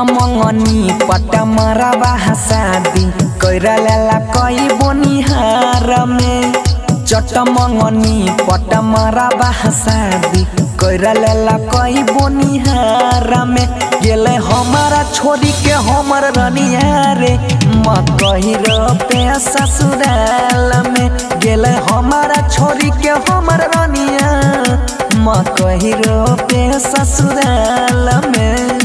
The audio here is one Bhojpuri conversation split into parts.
मंगनी पट मरबा शादी कैरा लेला कई बोनिहार में चट मंगनी पट मरबा शादी कैरा लेला कई बोनिहार में गेले हमारा छोड़ी के हमर रनिया रे मकही पे ससुराल में गेले हमारा छोड़ी के हमर रनिया मकही पे ससुराल में।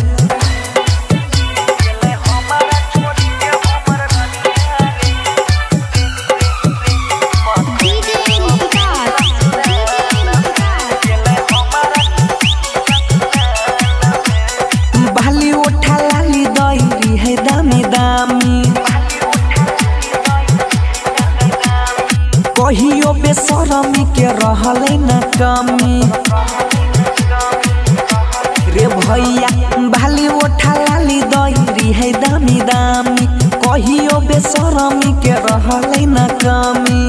कहियो बेशरमी के रहले न कमी रे भैया भाली उठा लाली दैरी है दामी दामी कहियो बेशरमी के रहले न कमी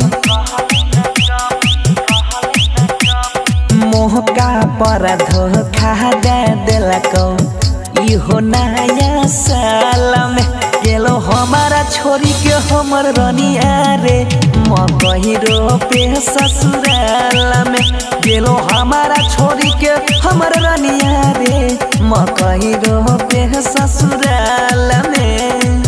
मोह का पर धोखा दे देलको इहो नया साल में गेलो हमारा छोरी के हमर रनिया रे मकही पे ससुराल में गेलो हमारा छोरी के हमर रनिया रे मकही पे ससुराल में।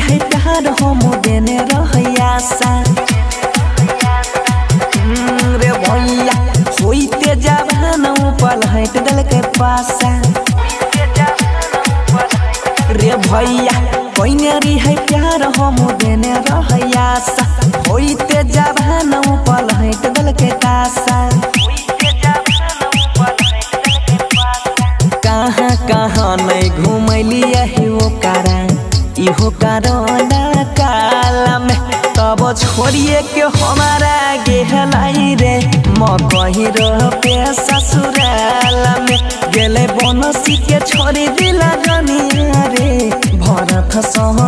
है प्यार हम देने रहयासा रे भैया होइते जवान ऊपर हट दल के पासा रे भैया कोइनेरी है प्यार हम देने रहयासा होइते जवान ऊपर हट दल के तासा कहाँ कहाँ नहीं घूमली यही वो कारण इहो कारोना काल में तब छोड़िए के हमारा गेहलाई रे मकही पे ससुराल में गेले बनसी के छोड़ी दिला रनिया रे भरत सह